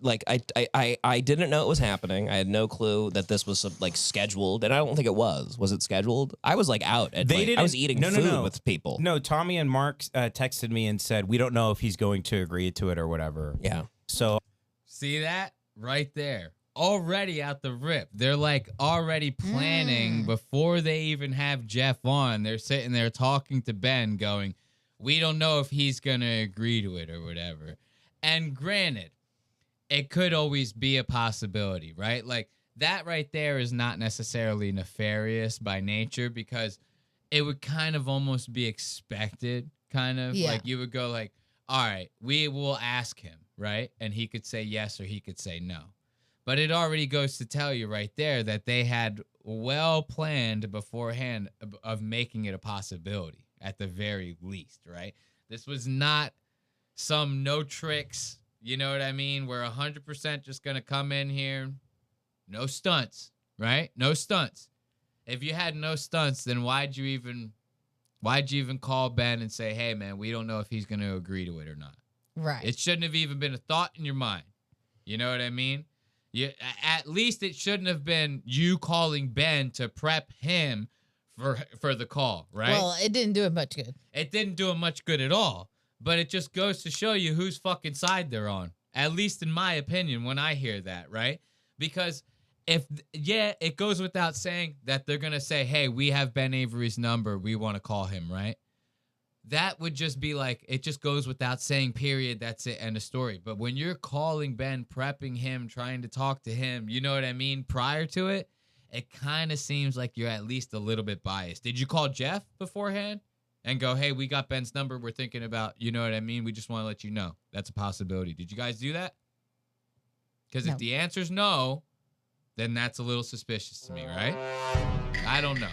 Like I didn't know it was happening. I had no clue that this was like scheduled, and I don't think it was. Was it scheduled? I was like out at I was eating food with people. No, Tommy and Mark texted me and said we don't know if he's going to agree to it or whatever. Yeah. So see that right there, already out the rip. They're like already planning before they even have Jeff on. They're sitting there talking to Ben, going, "We don't know if he's gonna agree to it or whatever." And granted, it could always be a possibility, right? Like, that right there is not necessarily nefarious by nature because it would kind of almost be expected, kind of. Yeah. Like, you would go like, all right, we will ask him, right? And he could say yes or he could say no. But it already goes to tell you right there that they had well planned beforehand of making it a possibility at the very least, right? This was not some no tricks, you know what I mean? We're 100% just going to come in here. No stunts, right? No stunts. If you had no stunts, then why'd you even call Ben and say, "Hey, man, we don't know if he's going to agree to it or not." Right. It shouldn't have even been a thought in your mind. You know what I mean? At least it shouldn't have been you calling Ben to prep him for the call, right? Well, it didn't do it much good. It didn't do him much good at all. But it just goes to show you whose fucking side they're on. At least in my opinion, when I hear that, right? Because it goes without saying that they're going to say, "Hey, we have Ben Avery's number. We want to call him," right? That would just be like, it just goes without saying, period. That's it. End of story. But when you're calling Ben, prepping him, trying to talk to him, you know what I mean? Prior to it, it kind of seems like you're at least a little bit biased. Did you call Jeff beforehand? And go, "Hey, we got Ben's number. We're thinking about," you know what I mean? "We just want to let you know that's a possibility." Did you guys do that? Because if the answer's no, then that's a little suspicious to me, right? I don't know.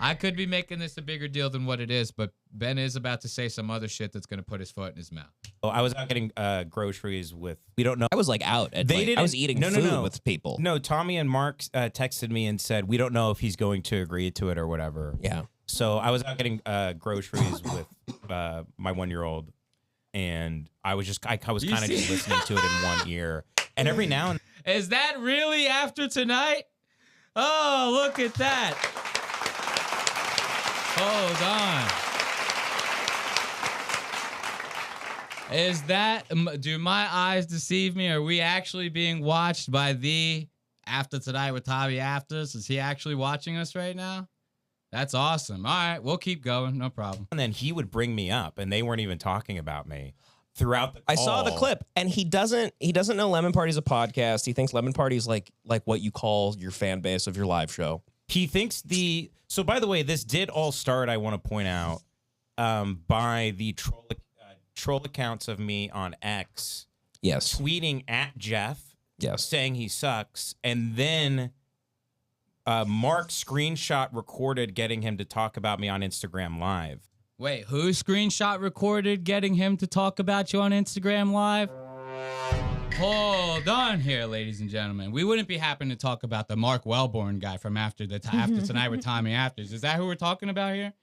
I could be making this a bigger deal than what it is, but Ben is about to say some other shit that's going to put his foot in his mouth. Oh, I was out getting groceries with. We don't know. I was like out at I was eating food with people. No, Tommy and Mark texted me and said we don't know if he's going to agree to it or whatever. Yeah. So I was out getting groceries with my 1-year-old, and I was kind of just listening to it in one ear, and every now and is that really after tonight? Oh, look at that! Hold on. Is that? Do my eyes deceive me? Are we actually being watched by the After Tonight with Tommy Afters? Is he actually watching us right now? That's awesome. All right, we'll keep going. No problem. then he would bring me up, and they weren't even talking about me throughout the call. I saw the clip, and he doesn't know Lemon Party's a podcast. He thinks Lemon Party's like what you call your fan base of your live show. He thinks So, by the way, this did all start, I want to point out, by the troll accounts of me on X. Yes. Tweeting at Jeff. Yes. Saying he sucks, and then Mark screenshot recorded getting him to talk about me on Instagram Live. Wait, who screenshot recorded getting him to talk about you on Instagram Live? Hold on here, ladies and gentlemen. We wouldn't be happy to talk about the Mark Wellborn guy from After Tonight with Tommy Afters. Is that who we're talking about here?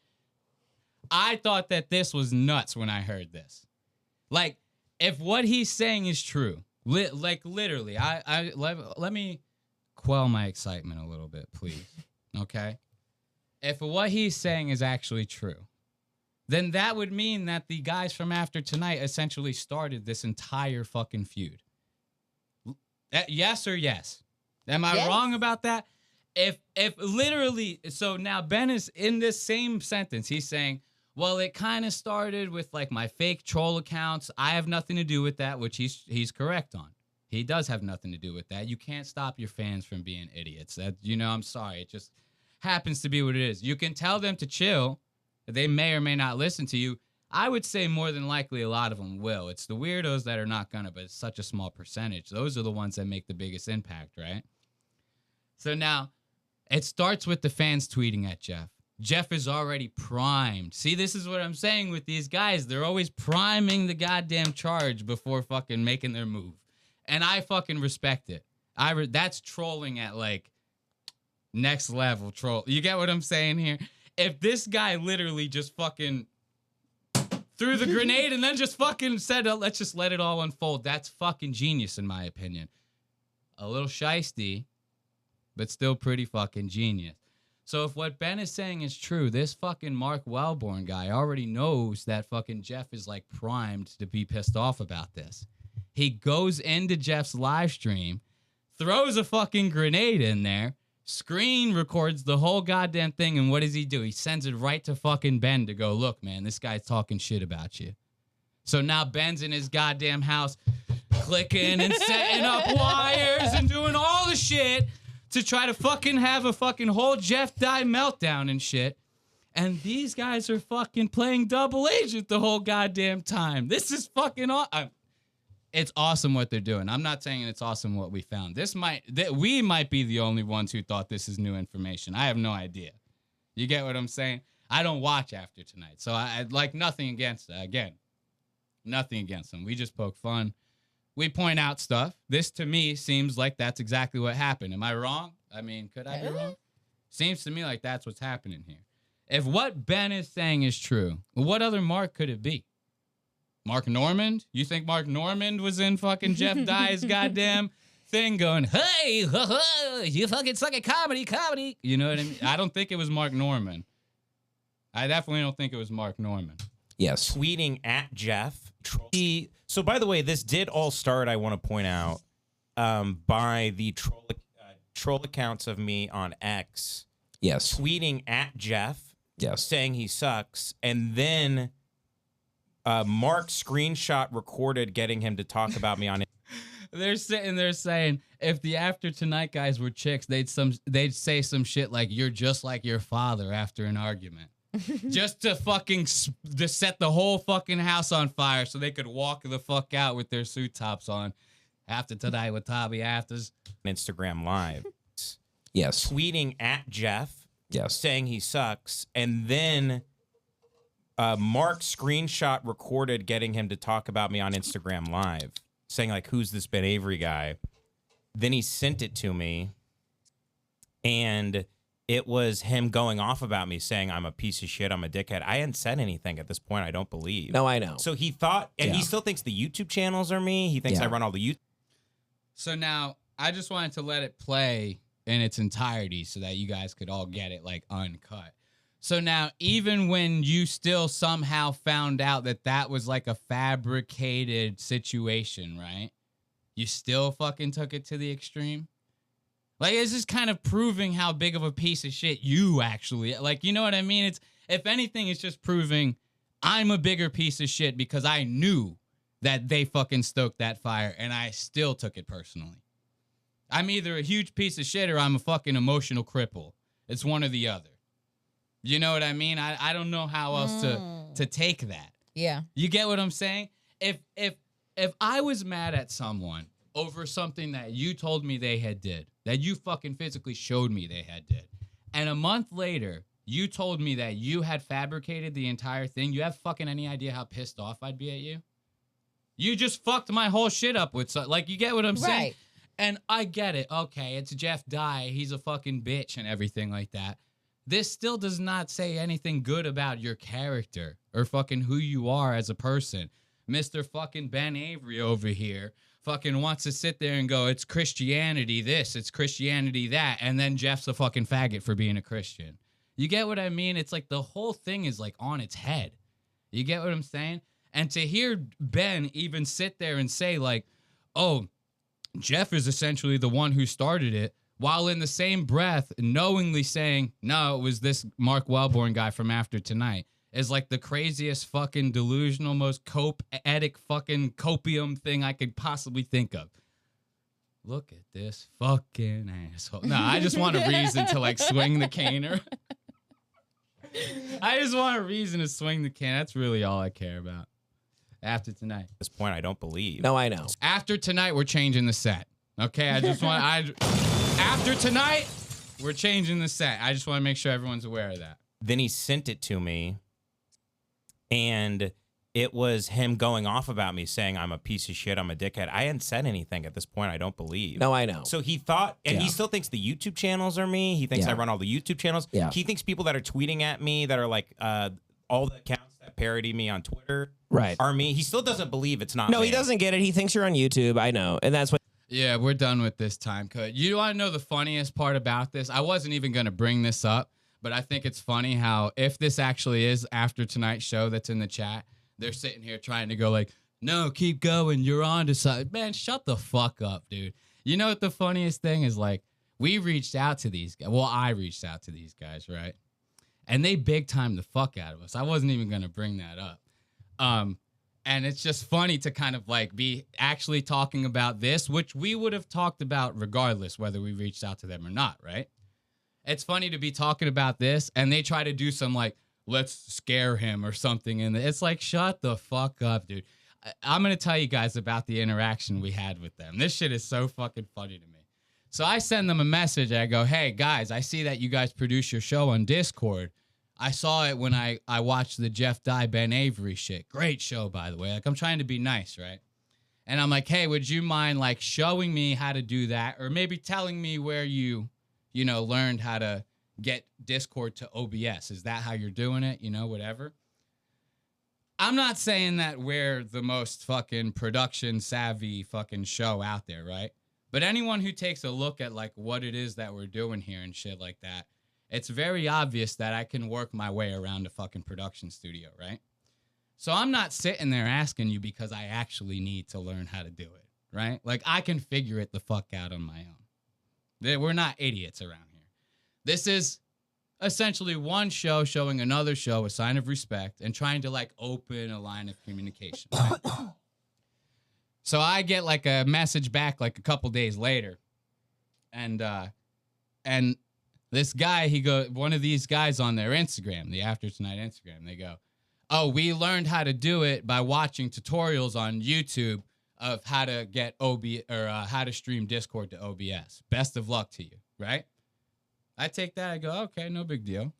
I thought that this was nuts when I heard this. Like, if what he's saying is true, literally, let me quell my excitement a little bit, please. Okay? If what he's saying is actually true, then that would mean that the guys from After Tonight essentially started this entire fucking feud. Yes or yes? Am I wrong about that? If literally, so now Ben is in this same sentence. He's saying, well, it kind of started with like my fake troll accounts. I have nothing to do with that, which he's correct on. He does have nothing to do with that. You can't stop your fans from being idiots. That, I'm sorry. It just happens to be what it is. You can tell them to chill. They may or may not listen to you. I would say more than likely a lot of them will. It's the weirdos that are not gonna, but it's such a small percentage. Those are the ones that make the biggest impact, right? So now, it starts with the fans tweeting at Jeff. Jeff is already primed. See, this is what I'm saying with these guys. They're always priming the goddamn charge before fucking making their move. And I fucking respect it. That's trolling at, like, next level troll. You get what I'm saying here? If this guy literally just fucking threw the grenade, and then just fucking said, let's just let it all unfold. That's fucking genius, in my opinion. A little shiesty, but still pretty fucking genius. So if what Ben is saying is true, this fucking Mark Wellborn guy already knows that fucking Jeff is like primed to be pissed off about this. He goes into Jeff's live stream, throws a fucking grenade in there, screen records the whole goddamn thing, and what does he do? He sends it right to fucking Ben to go, look, man, this guy's talking shit about you. So now Ben's in his goddamn house clicking and setting up wires and doing all the shit to try to fucking have a fucking whole Jeff Dye meltdown and shit. And these guys are fucking playing double agent the whole goddamn time. This is fucking awesome. It's awesome what they're doing. I'm not saying it's awesome what we found. We might be the only ones who thought this is new information. I have no idea. You get what I'm saying? I don't watch After Tonight, so I like nothing against it. Again, nothing against them. We just poke fun. We point out stuff. This, to me, seems like that's exactly what happened. Am I wrong? I mean, could I be wrong? Seems to me like that's what's happening here. If what Ben is saying is true, what other Mark could it be? Mark Normand? You think Mark Normand was in fucking Jeff Dye's goddamn thing going, hey, you fucking suck at comedy. You know what I mean? I don't think it was Mark Normand. I definitely don't think it was Mark Normand. Yes. Tweeting at Jeff. So, by the way, this did all start, I want to point out, by the troll accounts of me on X. Yes. Tweeting at Jeff. Yes. Saying he sucks. And then Mark screenshot recorded getting him to talk about me on it. They're sitting there saying, if the After Tonight guys were chicks, they'd say some shit like, you're just like your father after an argument. Just to fucking to set the whole fucking house on fire so they could walk the fuck out with their suit tops on. After Tonight with Tommy Afters. Instagram Live. Yes. Tweeting at Jeff. Yes. Saying he sucks. And then Mark screenshot recorded getting him to talk about me on Instagram Live. Saying, like, who's this Ben Avery guy? Then he sent it to me. And it was him going off about me, saying I'm a piece of shit, I'm a dickhead. I hadn't said anything at this point, I don't believe. No, I know. So he thought, and he still thinks the YouTube channels are me. He thinks I run all the YouTube. So now, I just wanted to let it play in its entirety so that you guys could all get it, like, uncut. So now, even when you still somehow found out that that was, like, a fabricated situation, right? You still fucking took it to the extreme? Like, it's just kind of proving how big of a piece of shit you actually, like, you know what I mean? It's, if anything, it's just proving I'm a bigger piece of shit because I knew that they fucking stoked that fire and I still took it personally. I'm either a huge piece of shit or I'm a fucking emotional cripple. It's one or the other. You know what I mean? I don't know how else to take that. Yeah. You get what I'm saying? If I was mad at someone over something that you told me they had did, that you fucking physically showed me they had did, and a month later, you told me that you had fabricated the entire thing, you have fucking any idea how pissed off I'd be at you? You just fucked my whole shit up with something. Like, you get what I'm saying? Right. And I get it. Okay, it's Jeff Dye. He's a fucking bitch and everything like that. This still does not say anything good about your character or fucking who you are as a person. Mr. fucking Ben Avery over here fucking wants to sit there and go, it's Christianity this, it's Christianity that, and then Jeff's a fucking faggot for being a Christian. You get what I mean? It's like the whole thing is like on its head. You get what I'm saying? And to hear Ben even sit there and say like, oh, Jeff is essentially the one who started it, while in the same breath knowingly saying, no, it was this Mark Wellborn guy from After Tonight, is like the craziest fucking delusional, most copium fucking copium thing I could possibly think of. Look at this fucking asshole. No, I just want a reason to like swing the caner. I just want a reason to swing the can. That's really all I care about. After Tonight. At this point, I don't believe. No, I know. After Tonight, we're changing the set. Okay, I just want After Tonight, we're changing the set. I just want to make sure everyone's aware of that. Then he sent it to me, and it was him going off about me, saying I'm a piece of shit, I'm a dickhead. I hadn't said anything at this point, I don't believe. No, I know. So he thought, and he still thinks the YouTube channels are me. He thinks I run all the YouTube channels. Yeah. He thinks people that are tweeting at me that are like all the accounts that parody me on Twitter Right. are me. He still doesn't believe it's not No, me. he doesn't get it. He thinks you're on YouTube. I know. And that's what. Yeah, we're done with this time code. You want to know the funniest part about this? I wasn't even going to bring this up, but I think it's funny how if this actually is after tonight's show that's in the chat, they're sitting here trying to go like, no, keep going. You're on to something. Man, shut the fuck up, dude. You know what the funniest thing is? Like, we reached out to these guys. Well, I reached out to these guys, right? And they big time the fuck out of us. I wasn't even going to bring that up. And it's just funny to kind of like be actually talking about this, which we would have talked about regardless whether we reached out to them or not, right? It's funny to be talking about this and they try to do some like, let's scare him or something. And it's like, shut the fuck up, dude. I'm going to tell you guys about the interaction we had with them. This shit is so fucking funny to me. So I send them a message. I go, hey, guys, I see that you guys produce your show on Discord. I saw it when I watched the Jeff Dye, Ben Avery shit. Great show, by the way. Like, I'm trying to be nice, right? And I'm like, hey, would you mind, like, showing me how to do that? Or maybe telling me where you learned how to get Discord to OBS. Is that how you're doing it? Whatever. I'm not saying that we're the most fucking production savvy fucking show out there, right? But anyone who takes a look at, like, what it is that we're doing here and shit like that, it's very obvious that I can work my way around a fucking production studio, right? So I'm not sitting there asking you because I actually need to learn how to do it, right? Like, I can figure it the fuck out on my own. We're not idiots around here. This is essentially one show showing another show a sign of respect and trying to, like, open a line of communication, right? So I get, like, a message back, like, a couple days later, and this guy, one of these guys on their Instagram, the After Tonight Instagram, they go, oh, we learned how to do it by watching tutorials on YouTube of how to get how to stream Discord to OBS. Best of luck to you, right? I take that, I go, okay, no big deal,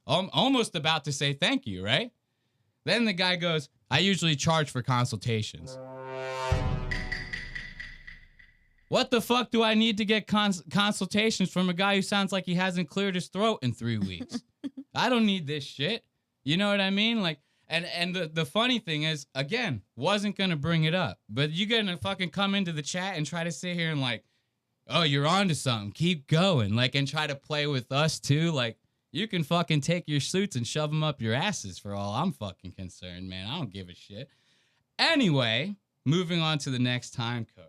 I'm almost about to say thank you, right? Then the guy goes, I usually charge for consultations. What the fuck do I need to get consultations from a guy who sounds like he hasn't cleared his throat in 3 weeks? I don't need this shit. You know what I mean? Like, and the funny thing is, again, wasn't going to bring it up, but you going to fucking come into the chat and try to sit here and like, oh, you're on to something. Keep going. Like, and try to play with us too. Like, you can fucking take your suits and shove them up your asses for all I'm fucking concerned, man. I don't give a shit. Anyway, moving on to the next time code.